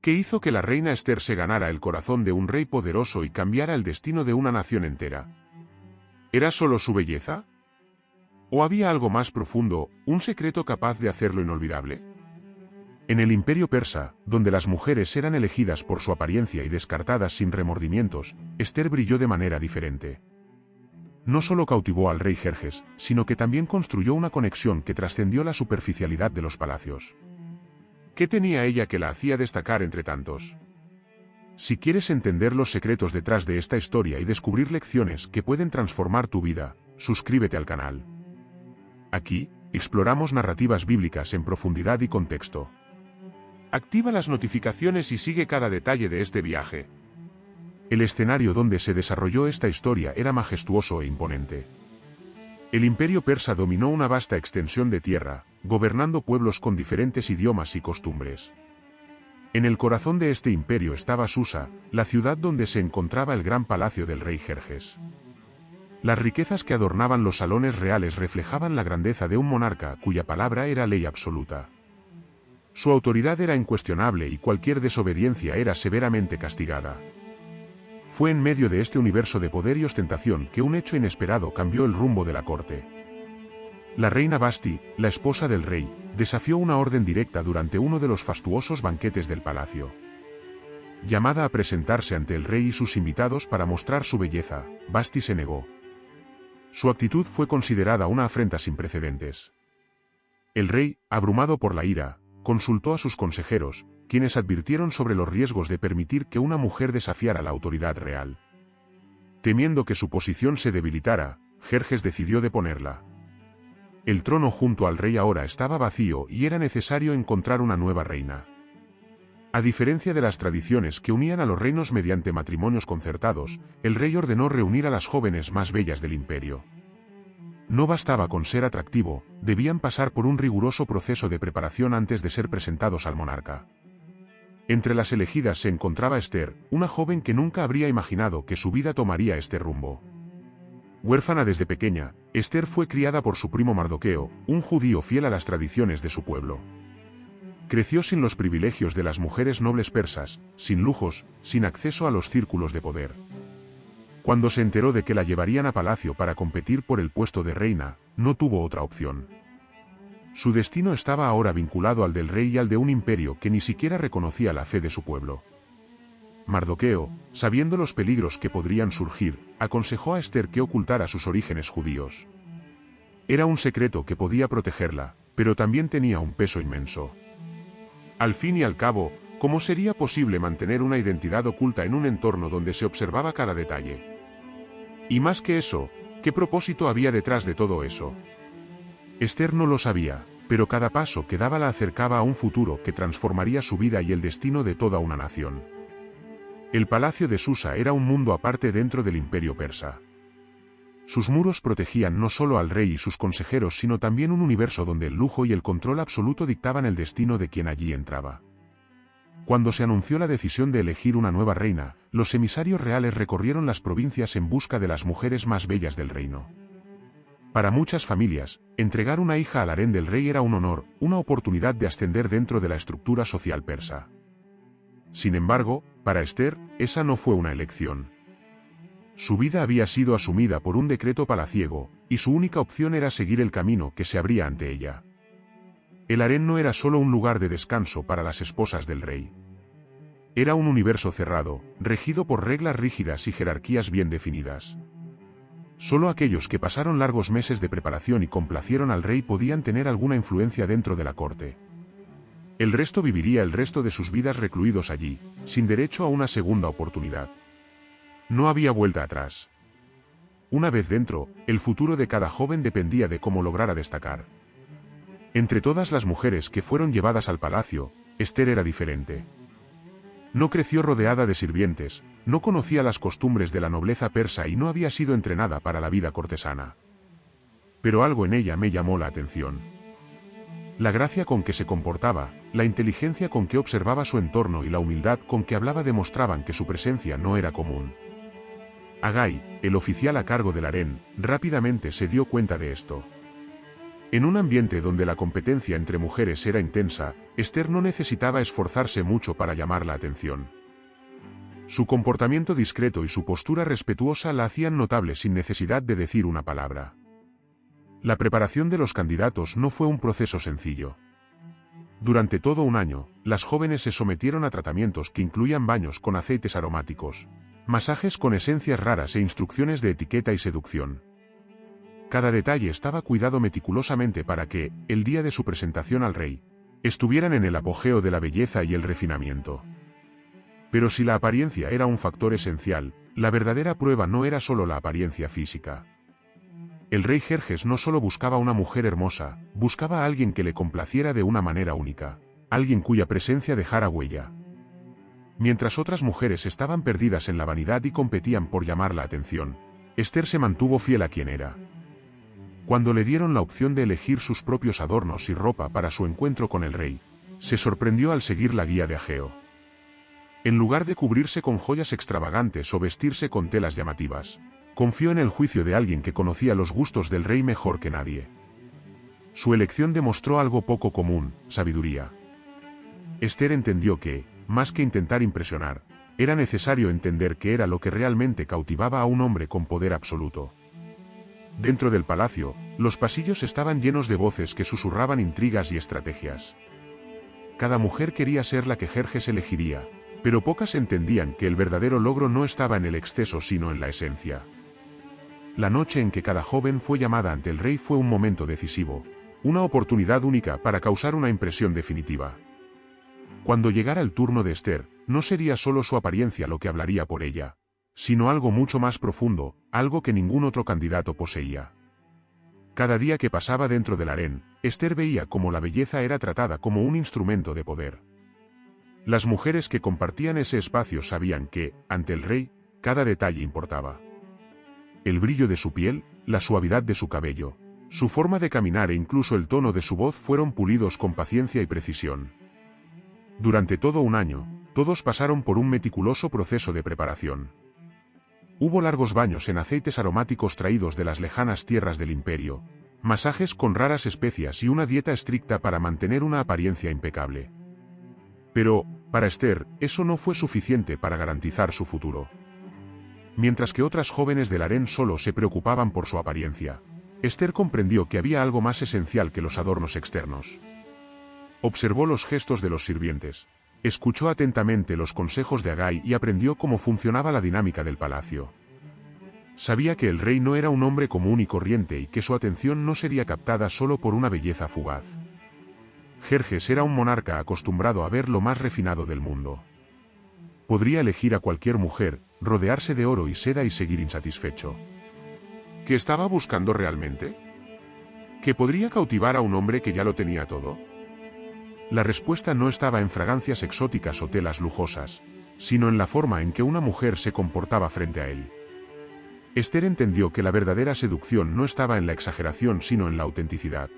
¿Qué hizo que la reina Esther se ganara el corazón de un rey poderoso y cambiara el destino de una nación entera? ¿Era solo su belleza? ¿O había algo más profundo, un secreto capaz de hacerlo inolvidable? En el Imperio Persa, donde las mujeres eran elegidas por su apariencia y descartadas sin remordimientos, Esther brilló de manera diferente. No solo cautivó al rey Jerjes, sino que también construyó una conexión que trascendió la superficialidad de los palacios. ¿Qué tenía ella que la hacía destacar entre tantos? Si quieres entender los secretos detrás de esta historia y descubrir lecciones que pueden transformar tu vida, suscríbete al canal. Aquí, exploramos narrativas bíblicas en profundidad y contexto. Activa las notificaciones y sigue cada detalle de este viaje. El escenario donde se desarrolló esta historia era majestuoso e imponente. El Imperio Persa dominó una vasta extensión de tierra, gobernando pueblos con diferentes idiomas y costumbres. En el corazón de este imperio estaba Susa, la ciudad donde se encontraba el gran palacio del rey Jerjes. Las riquezas que adornaban los salones reales reflejaban la grandeza de un monarca cuya palabra era ley absoluta. Su autoridad era incuestionable y cualquier desobediencia era severamente castigada. Fue en medio de este universo de poder y ostentación que un hecho inesperado cambió el rumbo de la corte. La reina Vashti, la esposa del rey, desafió una orden directa durante uno de los fastuosos banquetes del palacio. Llamada a presentarse ante el rey y sus invitados para mostrar su belleza, Vashti se negó. Su actitud fue considerada una afrenta sin precedentes. El rey, abrumado por la ira, consultó a sus consejeros, quienes advirtieron sobre los riesgos de permitir que una mujer desafiara la autoridad real. Temiendo que su posición se debilitara, Jerjes decidió deponerla. El trono junto al rey ahora estaba vacío y era necesario encontrar una nueva reina. A diferencia de las tradiciones que unían a los reinos mediante matrimonios concertados, el rey ordenó reunir a las jóvenes más bellas del imperio. No bastaba con ser atractivo, debían pasar por un riguroso proceso de preparación antes de ser presentados al monarca. Entre las elegidas se encontraba Esther, una joven que nunca habría imaginado que su vida tomaría este rumbo. Huérfana desde pequeña, Esther fue criada por su primo Mardoqueo, un judío fiel a las tradiciones de su pueblo. Creció sin los privilegios de las mujeres nobles persas, sin lujos, sin acceso a los círculos de poder. Cuando se enteró de que la llevarían a palacio para competir por el puesto de reina, no tuvo otra opción. Su destino estaba ahora vinculado al del rey y al de un imperio que ni siquiera reconocía la fe de su pueblo. Mardoqueo, sabiendo los peligros que podrían surgir, aconsejó a Esther que ocultara sus orígenes judíos. Era un secreto que podía protegerla, pero también tenía un peso inmenso. Al fin y al cabo, ¿cómo sería posible mantener una identidad oculta en un entorno donde se observaba cada detalle? Y más que eso, ¿qué propósito había detrás de todo eso? Esther no lo sabía, pero cada paso que daba la acercaba a un futuro que transformaría su vida y el destino de toda una nación. El palacio de Susa era un mundo aparte dentro del imperio persa. Sus muros protegían no solo al rey y sus consejeros sino también un universo donde el lujo y el control absoluto dictaban el destino de quien allí entraba. Cuando se anunció la decisión de elegir una nueva reina, los emisarios reales recorrieron las provincias en busca de las mujeres más bellas del reino. Para muchas familias, entregar una hija al harén del rey era un honor, una oportunidad de ascender dentro de la estructura social persa. Sin embargo, para Esther, esa no fue una elección. Su vida había sido asumida por un decreto palaciego, y su única opción era seguir el camino que se abría ante ella. El harén no era solo un lugar de descanso para las esposas del rey. Era un universo cerrado, regido por reglas rígidas y jerarquías bien definidas. Solo aquellos que pasaron largos meses de preparación y complacieron al rey podían tener alguna influencia dentro de la corte. El resto viviría el resto de sus vidas recluidos allí, sin derecho a una segunda oportunidad. No había vuelta atrás. Una vez dentro, el futuro de cada joven dependía de cómo lograra destacar. Entre todas las mujeres que fueron llevadas al palacio, Esther era diferente. No creció rodeada de sirvientes, no conocía las costumbres de la nobleza persa y no había sido entrenada para la vida cortesana. Pero algo en ella me llamó la atención. La gracia con que se comportaba, la inteligencia con que observaba su entorno y la humildad con que hablaba demostraban que su presencia no era común. Agai, el oficial a cargo del harén, rápidamente se dio cuenta de esto. En un ambiente donde la competencia entre mujeres era intensa, Esther no necesitaba esforzarse mucho para llamar la atención. Su comportamiento discreto y su postura respetuosa la hacían notable sin necesidad de decir una palabra. La preparación de los candidatos no fue un proceso sencillo. Durante todo un año, las jóvenes se sometieron a tratamientos que incluían baños con aceites aromáticos, masajes con esencias raras e instrucciones de etiqueta y seducción. Cada detalle estaba cuidado meticulosamente para que, el día de su presentación al rey, estuvieran en el apogeo de la belleza y el refinamiento. Pero si la apariencia era un factor esencial, la verdadera prueba no era solo la apariencia física. El rey Jerjes no solo buscaba una mujer hermosa, buscaba a alguien que le complaciera de una manera única, alguien cuya presencia dejara huella. Mientras otras mujeres estaban perdidas en la vanidad y competían por llamar la atención, Esther se mantuvo fiel a quien era. Cuando le dieron la opción de elegir sus propios adornos y ropa para su encuentro con el rey, se sorprendió al seguir la guía de Ageo. En lugar de cubrirse con joyas extravagantes o vestirse con telas llamativas, confió en el juicio de alguien que conocía los gustos del rey mejor que nadie. Su elección demostró algo poco común: sabiduría. Esther entendió que, más que intentar impresionar, era necesario entender qué era lo que realmente cautivaba a un hombre con poder absoluto. Dentro del palacio, los pasillos estaban llenos de voces que susurraban intrigas y estrategias. Cada mujer quería ser la que Jerjes elegiría, pero pocas entendían que el verdadero logro no estaba en el exceso sino en la esencia. La noche en que cada joven fue llamada ante el rey fue un momento decisivo, una oportunidad única para causar una impresión definitiva. Cuando llegara el turno de Esther, no sería solo su apariencia lo que hablaría por ella, sino algo mucho más profundo, algo que ningún otro candidato poseía. Cada día que pasaba dentro del harén, Esther veía cómo la belleza era tratada como un instrumento de poder. Las mujeres que compartían ese espacio sabían que, ante el rey, cada detalle importaba. El brillo de su piel, la suavidad de su cabello, su forma de caminar e incluso el tono de su voz fueron pulidos con paciencia y precisión. Durante todo un año, todos pasaron por un meticuloso proceso de preparación. Hubo largos baños en aceites aromáticos traídos de las lejanas tierras del imperio, masajes con raras especias y una dieta estricta para mantener una apariencia impecable. Pero, para Esther, eso no fue suficiente para garantizar su futuro. Mientras que otras jóvenes del harén solo se preocupaban por su apariencia, Esther comprendió que había algo más esencial que los adornos externos. Observó los gestos de los sirvientes, escuchó atentamente los consejos de Agai y aprendió cómo funcionaba la dinámica del palacio. Sabía que el rey no era un hombre común y corriente y que su atención no sería captada solo por una belleza fugaz. Jerjes era un monarca acostumbrado a ver lo más refinado del mundo. Podría elegir a cualquier mujer, rodearse de oro y seda y seguir insatisfecho. ¿Qué estaba buscando realmente? ¿Que podría cautivar a un hombre que ya lo tenía todo? La respuesta no estaba en fragancias exóticas o telas lujosas, sino en la forma en que una mujer se comportaba frente a él. Esther entendió que la verdadera seducción no estaba en la exageración sino en la autenticidad.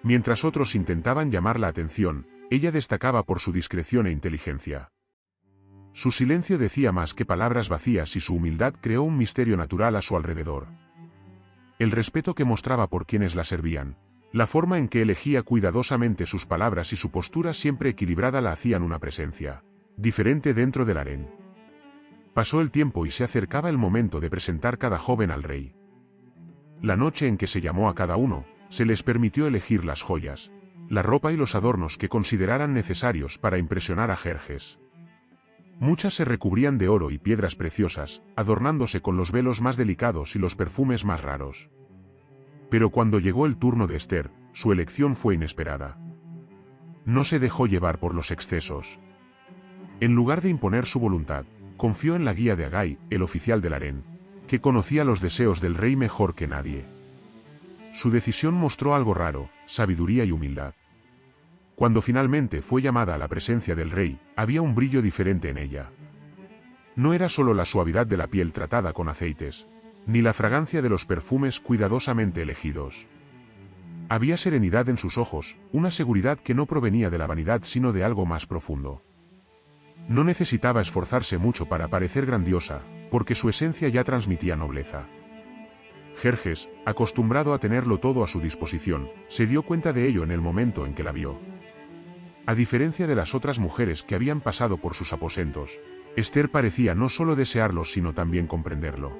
Mientras otros intentaban llamar la atención, ella destacaba por su discreción e inteligencia. Su silencio decía más que palabras vacías y su humildad creó un misterio natural a su alrededor. El respeto que mostraba por quienes la servían, la forma en que elegía cuidadosamente sus palabras y su postura siempre equilibrada la hacían una presencia diferente dentro del harén. Pasó el tiempo y se acercaba el momento de presentar cada joven al rey. La noche en que se llamó a cada uno, se les permitió elegir las joyas, la ropa y los adornos que consideraran necesarios para impresionar a Jerjes. Muchas se recubrían de oro y piedras preciosas, adornándose con los velos más delicados y los perfumes más raros. Pero cuando llegó el turno de Esther, su elección fue inesperada. No se dejó llevar por los excesos. En lugar de imponer su voluntad, confió en la guía de Agai, el oficial del harén, que conocía los deseos del rey mejor que nadie. Su decisión mostró algo raro: sabiduría y humildad. Cuando finalmente fue llamada a la presencia del rey, había un brillo diferente en ella. No era solo la suavidad de la piel tratada con aceites, ni la fragancia de los perfumes cuidadosamente elegidos. Había serenidad en sus ojos, una seguridad que no provenía de la vanidad sino de algo más profundo. No necesitaba esforzarse mucho para parecer grandiosa, porque su esencia ya transmitía nobleza. Jerjes, acostumbrado a tenerlo todo a su disposición, se dio cuenta de ello en el momento en que la vio. A diferencia de las otras mujeres que habían pasado por sus aposentos, Esther parecía no solo desearlo sino también comprenderlo.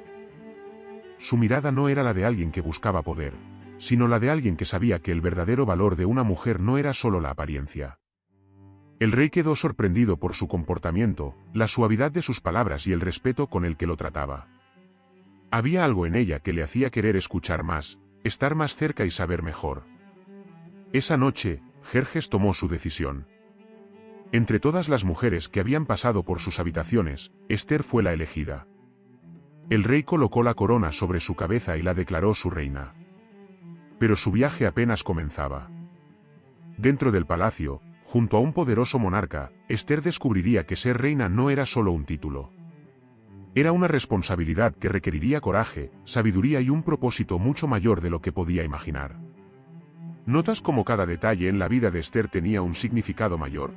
Su mirada no era la de alguien que buscaba poder, sino la de alguien que sabía que el verdadero valor de una mujer no era solo la apariencia. El rey quedó sorprendido por su comportamiento, la suavidad de sus palabras y el respeto con el que lo trataba. Había algo en ella que le hacía querer escuchar más, estar más cerca y saber mejor. Esa noche, Jerjes tomó su decisión. Entre todas las mujeres que habían pasado por sus habitaciones, Esther fue la elegida. El rey colocó la corona sobre su cabeza y la declaró su reina. Pero su viaje apenas comenzaba. Dentro del palacio, junto a un poderoso monarca, Esther descubriría que ser reina no era solo un título. Era una responsabilidad que requeriría coraje, sabiduría y un propósito mucho mayor de lo que podía imaginar. ¿Notas cómo cada detalle en la vida de Esther tenía un significado mayor?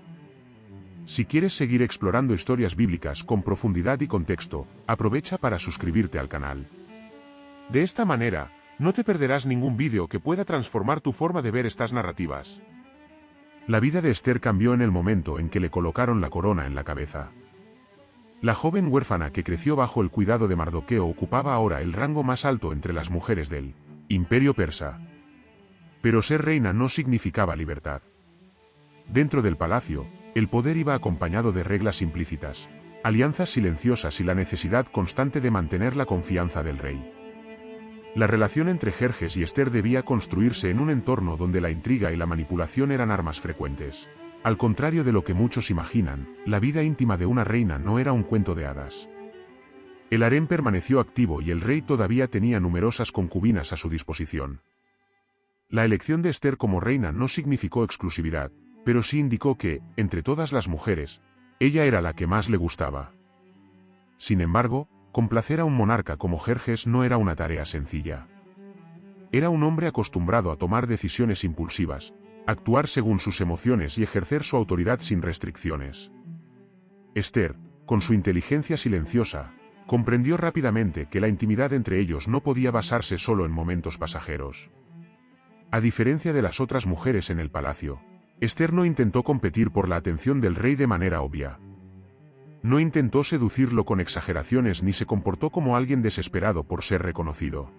Si quieres seguir explorando historias bíblicas con profundidad y contexto, aprovecha para suscribirte al canal. De esta manera, no te perderás ningún vídeo que pueda transformar tu forma de ver estas narrativas. La vida de Esther cambió en el momento en que le colocaron la corona en la cabeza. La joven huérfana que creció bajo el cuidado de Mardoqueo ocupaba ahora el rango más alto entre las mujeres del Imperio Persa. Pero ser reina no significaba libertad. Dentro del palacio, el poder iba acompañado de reglas implícitas, alianzas silenciosas y la necesidad constante de mantener la confianza del rey. La relación entre Jerjes y Esther debía construirse en un entorno donde la intriga y la manipulación eran armas frecuentes. Al contrario de lo que muchos imaginan, la vida íntima de una reina no era un cuento de hadas. El harén permaneció activo y el rey todavía tenía numerosas concubinas a su disposición. La elección de Esther como reina no significó exclusividad, pero sí indicó que, entre todas las mujeres, ella era la que más le gustaba. Sin embargo, complacer a un monarca como Jerjes no era una tarea sencilla. Era un hombre acostumbrado a tomar decisiones impulsivas, actuar según sus emociones y ejercer su autoridad sin restricciones. Esther, con su inteligencia silenciosa, comprendió rápidamente que la intimidad entre ellos no podía basarse solo en momentos pasajeros. A diferencia de las otras mujeres en el palacio, Esther no intentó competir por la atención del rey de manera obvia. No intentó seducirlo con exageraciones ni se comportó como alguien desesperado por ser reconocido.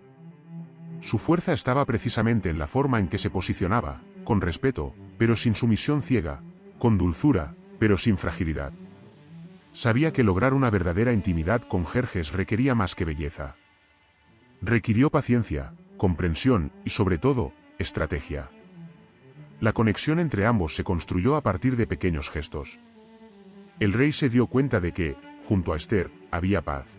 Su fuerza estaba precisamente en la forma en que se posicionaba, con respeto, pero sin sumisión ciega, con dulzura, pero sin fragilidad. Sabía que lograr una verdadera intimidad con Jerjes requería más que belleza. Requirió paciencia, comprensión y, sobre todo, estrategia. La conexión entre ambos se construyó a partir de pequeños gestos. El rey se dio cuenta de que, junto a Esther, había paz.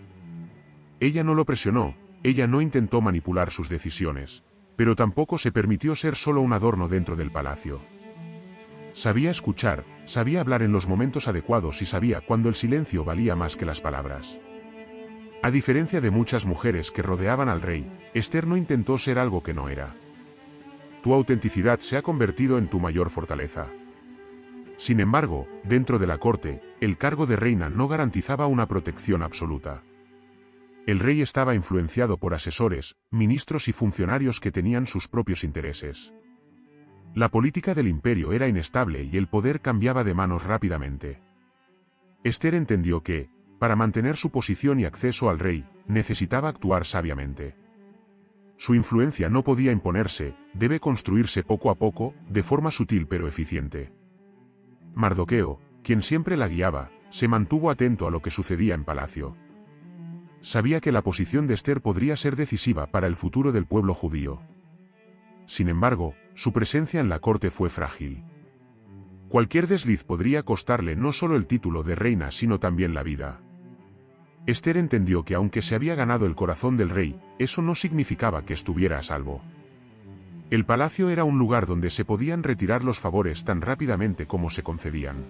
Ella no lo presionó, ella no intentó manipular sus decisiones, pero tampoco se permitió ser solo un adorno dentro del palacio. Sabía escuchar, sabía hablar en los momentos adecuados y sabía cuando el silencio valía más que las palabras. A diferencia de muchas mujeres que rodeaban al rey, Esther no intentó ser algo que no era. Tu autenticidad se ha convertido en tu mayor fortaleza. Sin embargo, dentro de la corte, el cargo de reina no garantizaba una protección absoluta. El rey estaba influenciado por asesores, ministros y funcionarios que tenían sus propios intereses. La política del imperio era inestable y el poder cambiaba de manos rápidamente. Esther entendió que, para mantener su posición y acceso al rey, necesitaba actuar sabiamente. Su influencia no podía imponerse, debe construirse poco a poco, de forma sutil pero eficiente. Mardoqueo, quien siempre la guiaba, se mantuvo atento a lo que sucedía en palacio. Sabía que la posición de Esther podría ser decisiva para el futuro del pueblo judío. Sin embargo, su presencia en la corte fue frágil. Cualquier desliz podría costarle no solo el título de reina sino también la vida. Esther entendió que aunque se había ganado el corazón del rey, eso no significaba que estuviera a salvo. El palacio era un lugar donde se podían retirar los favores tan rápidamente como se concedían.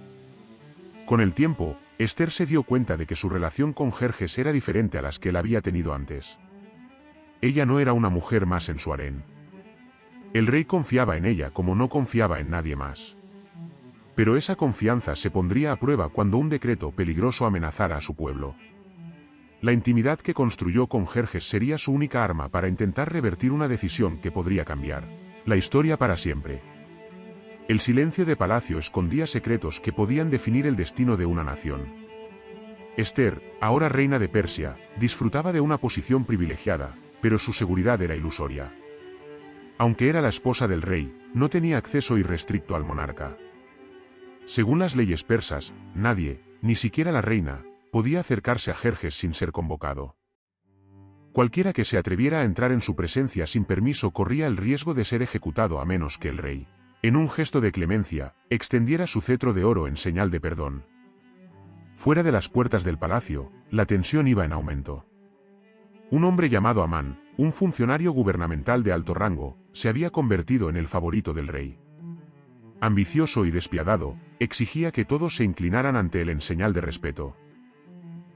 Con el tiempo, Esther se dio cuenta de que su relación con Jerjes era diferente a las que él había tenido antes. Ella no era una mujer más en su harén. El rey confiaba en ella como no confiaba en nadie más. Pero esa confianza se pondría a prueba cuando un decreto peligroso amenazara a su pueblo. La intimidad que construyó con Jerjes sería su única arma para intentar revertir una decisión que podría cambiar la historia para siempre. El silencio de palacio escondía secretos que podían definir el destino de una nación. Esther, ahora reina de Persia, disfrutaba de una posición privilegiada, pero su seguridad era ilusoria. Aunque era la esposa del rey, no tenía acceso irrestricto al monarca. Según las leyes persas, nadie, ni siquiera la reina, podía acercarse a Jerjes sin ser convocado. Cualquiera que se atreviera a entrar en su presencia sin permiso corría el riesgo de ser ejecutado a menos que el rey, en un gesto de clemencia, extendiera su cetro de oro en señal de perdón. Fuera de las puertas del palacio, la tensión iba en aumento. Un hombre llamado Amán, un funcionario gubernamental de alto rango, se había convertido en el favorito del rey. Ambicioso y despiadado, exigía que todos se inclinaran ante él en señal de respeto.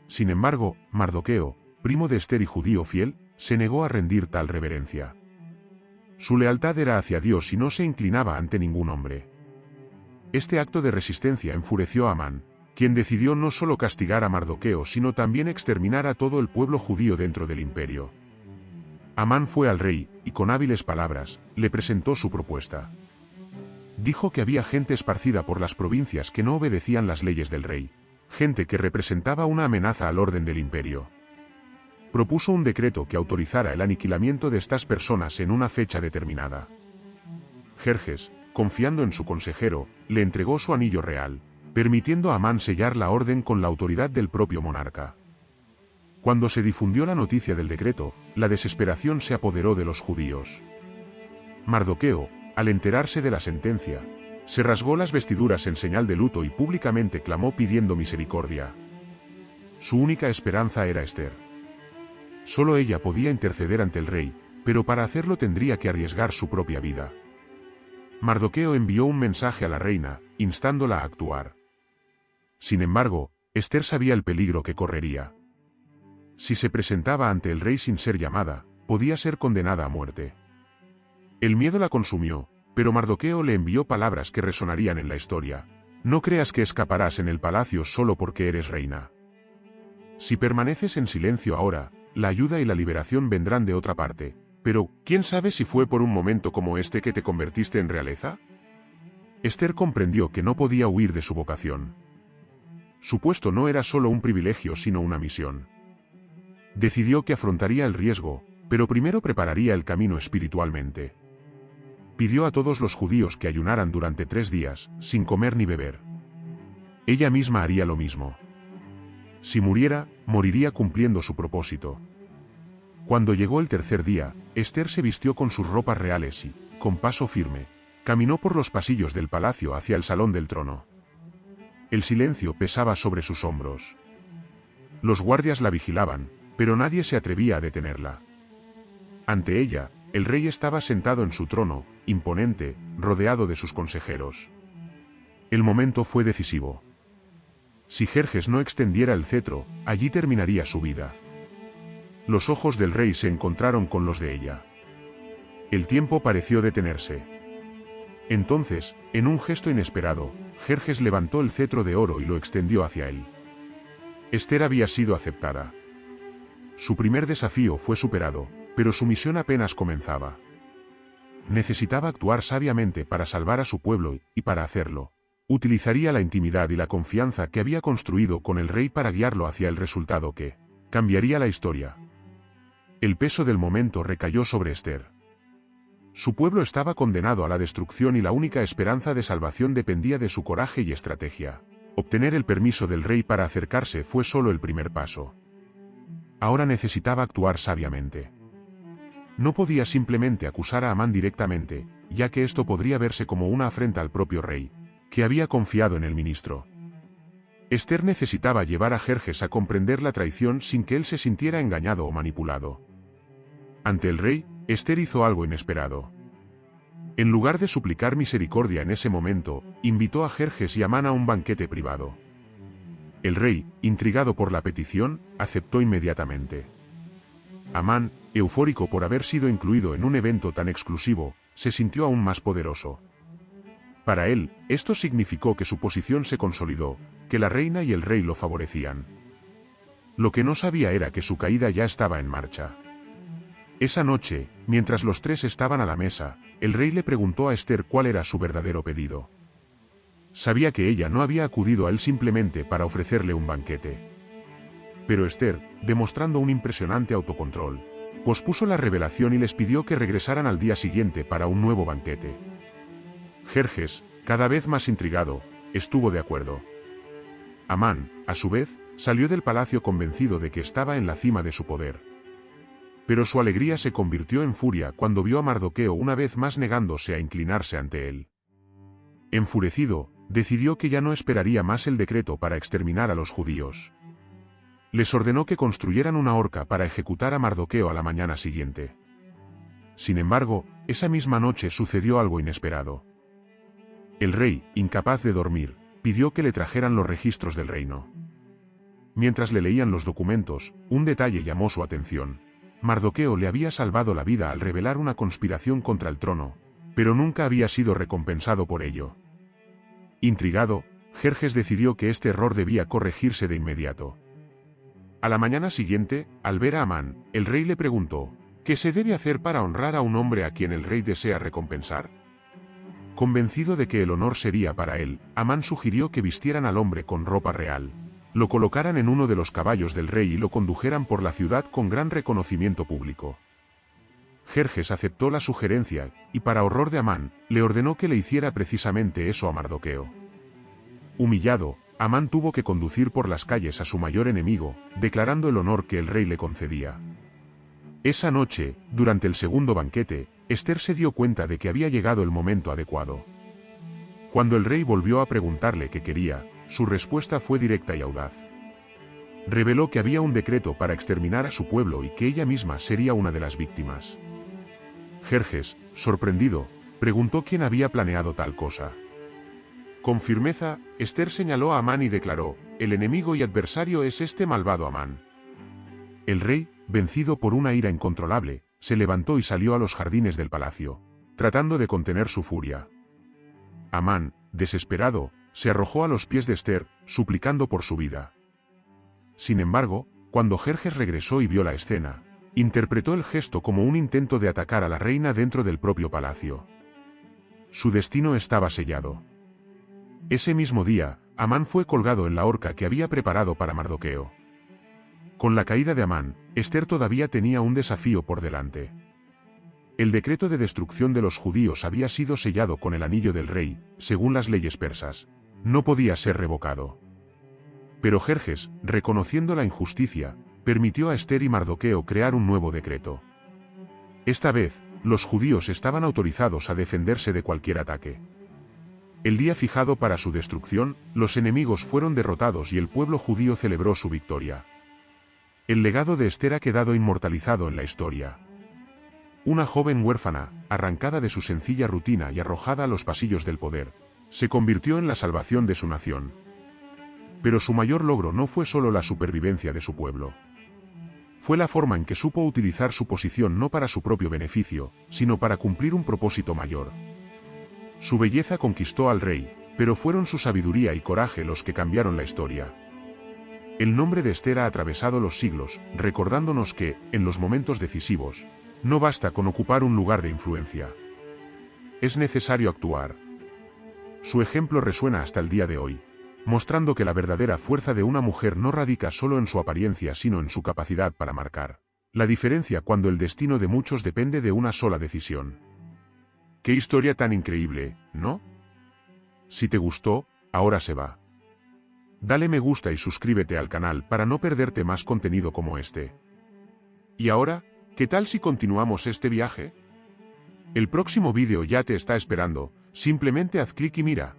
Sin embargo, Mardoqueo, primo de Esther y judío fiel, se negó a rendir tal reverencia. Su lealtad era hacia Dios y no se inclinaba ante ningún hombre. Este acto de resistencia enfureció a Amán, quien decidió no solo castigar a Mardoqueo sino también exterminar a todo el pueblo judío dentro del imperio. Amán fue al rey, y con hábiles palabras, le presentó su propuesta. Dijo que había gente esparcida por las provincias que no obedecían las leyes del rey, gente que representaba una amenaza al orden del imperio. Propuso un decreto que autorizara el aniquilamiento de estas personas en una fecha determinada. Jerjes, confiando en su consejero, le entregó su anillo real, permitiendo a Amán sellar la orden con la autoridad del propio monarca. Cuando se difundió la noticia del decreto, la desesperación se apoderó de los judíos. Mardoqueo, al enterarse de la sentencia, se rasgó las vestiduras en señal de luto y públicamente clamó pidiendo misericordia. Su única esperanza era Esther. Solo ella podía interceder ante el rey, pero para hacerlo tendría que arriesgar su propia vida. Mardoqueo envió un mensaje a la reina, instándola a actuar. Sin embargo, Esther sabía el peligro que correría. Si se presentaba ante el rey sin ser llamada, podía ser condenada a muerte. El miedo la consumió, pero Mardoqueo le envió palabras que resonarían en la historia. No creas que escaparás en el palacio solo porque eres reina. Si permaneces en silencio ahora, la ayuda y la liberación vendrán de otra parte, pero ¿quién sabe si fue por un momento como este que te convertiste en realeza? Esther comprendió que no podía huir de su vocación. Su puesto no era solo un privilegio sino una misión. Decidió que afrontaría el riesgo, pero primero prepararía el camino espiritualmente. Pidió a todos los judíos que ayunaran durante 3 días, sin comer ni beber. Ella misma haría lo mismo. Si muriera, moriría cumpliendo su propósito. Cuando llegó el tercer día, Esther se vistió con sus ropas reales y, con paso firme, caminó por los pasillos del palacio hacia el salón del trono. El silencio pesaba sobre sus hombros. Los guardias la vigilaban, pero nadie se atrevía a detenerla. Ante ella, el rey estaba sentado en su trono, imponente, rodeado de sus consejeros. El momento fue decisivo. Si Jerjes no extendiera el cetro, allí terminaría su vida. Los ojos del rey se encontraron con los de ella. El tiempo pareció detenerse. Entonces, en un gesto inesperado, Jerjes levantó el cetro de oro y lo extendió hacia él. Esther había sido aceptada. Su primer desafío fue superado, pero su misión apenas comenzaba. Necesitaba actuar sabiamente para salvar a su pueblo y para hacerlo, utilizaría la intimidad y la confianza que había construido con el rey para guiarlo hacia el resultado que cambiaría la historia. El peso del momento recayó sobre Esther. Su pueblo estaba condenado a la destrucción y la única esperanza de salvación dependía de su coraje y estrategia. Obtener el permiso del rey para acercarse fue solo el primer paso. Ahora necesitaba actuar sabiamente. No podía simplemente acusar a Amán directamente, ya que esto podría verse como una afrenta al propio rey, que había confiado en el ministro. Esther necesitaba llevar a Jerjes a comprender la traición sin que él se sintiera engañado o manipulado. Ante el rey, Esther hizo algo inesperado. En lugar de suplicar misericordia en ese momento, invitó a Jerjes y Amán a un banquete privado. El rey, intrigado por la petición, aceptó inmediatamente. Amán, eufórico por haber sido incluido en un evento tan exclusivo, se sintió aún más poderoso. Para él, esto significó que su posición se consolidó, que la reina y el rey lo favorecían. Lo que no sabía era que su caída ya estaba en marcha. Esa noche, mientras los tres estaban a la mesa, el rey le preguntó a Esther cuál era su verdadero pedido. Sabía que ella no había acudido a él simplemente para ofrecerle un banquete. Pero Esther, demostrando un impresionante autocontrol, pospuso la revelación y les pidió que regresaran al día siguiente para un nuevo banquete. Jerjes, cada vez más intrigado, estuvo de acuerdo. Amán, a su vez, salió del palacio convencido de que estaba en la cima de su poder. Pero su alegría se convirtió en furia cuando vio a Mardoqueo una vez más negándose a inclinarse ante él. Enfurecido, decidió que ya no esperaría más el decreto para exterminar a los judíos. Les ordenó que construyeran una horca para ejecutar a Mardoqueo a la mañana siguiente. Sin embargo, esa misma noche sucedió algo inesperado. El rey, incapaz de dormir, pidió que le trajeran los registros del reino. Mientras le leían los documentos, un detalle llamó su atención. Mardoqueo le había salvado la vida al revelar una conspiración contra el trono, pero nunca había sido recompensado por ello. Intrigado, Jerjes decidió que este error debía corregirse de inmediato. A la mañana siguiente, al ver a Amán, el rey le preguntó, ¿qué se debe hacer para honrar a un hombre a quien el rey desea recompensar? Convencido de que el honor sería para él, Amán sugirió que vistieran al hombre con ropa real, lo colocaran en uno de los caballos del rey y lo condujeran por la ciudad con gran reconocimiento público. Jerjes aceptó la sugerencia, y para horror de Amán, le ordenó que le hiciera precisamente eso a Mardoqueo. Humillado, Amán tuvo que conducir por las calles a su mayor enemigo, declarando el honor que el rey le concedía. Esa noche, durante el segundo banquete, Esther se dio cuenta de que había llegado el momento adecuado. Cuando el rey volvió a preguntarle qué quería, su respuesta fue directa y audaz. Reveló que había un decreto para exterminar a su pueblo y que ella misma sería una de las víctimas. Jerjes, sorprendido, preguntó quién había planeado tal cosa. Con firmeza, Esther señaló a Amán y declaró, el enemigo y adversario es este malvado Amán. El rey, vencido por una ira incontrolable, se levantó y salió a los jardines del palacio, tratando de contener su furia. Amán, desesperado, se arrojó a los pies de Esther, suplicando por su vida. Sin embargo, cuando Jerjes regresó y vio la escena, interpretó el gesto como un intento de atacar a la reina dentro del propio palacio. Su destino estaba sellado. Ese mismo día, Amán fue colgado en la horca que había preparado para Mardoqueo. Con la caída de Amán, Esther todavía tenía un desafío por delante. El decreto de destrucción de los judíos había sido sellado con el anillo del rey, según las leyes persas. No podía ser revocado. Pero Jerjes, reconociendo la injusticia, permitió a Esther y Mardoqueo crear un nuevo decreto. Esta vez, los judíos estaban autorizados a defenderse de cualquier ataque. El día fijado para su destrucción, los enemigos fueron derrotados y el pueblo judío celebró su victoria. El legado de Esther ha quedado inmortalizado en la historia. Una joven huérfana, arrancada de su sencilla rutina y arrojada a los pasillos del poder, se convirtió en la salvación de su nación. Pero su mayor logro no fue solo la supervivencia de su pueblo. Fue la forma en que supo utilizar su posición no para su propio beneficio, sino para cumplir un propósito mayor. Su belleza conquistó al rey, pero fueron su sabiduría y coraje los que cambiaron la historia. El nombre de Esther ha atravesado los siglos, recordándonos que, en los momentos decisivos, no basta con ocupar un lugar de influencia. Es necesario actuar. Su ejemplo resuena hasta el día de hoy, mostrando que la verdadera fuerza de una mujer no radica solo en su apariencia sino en su capacidad para marcar la diferencia cuando el destino de muchos depende de una sola decisión. ¡Qué historia tan increíble!, ¿no? Si te gustó, ahora se va. Dale me gusta y suscríbete al canal para no perderte más contenido como este. Y ahora, ¿qué tal si continuamos este viaje? El próximo vídeo ya te está esperando, simplemente haz clic y mira.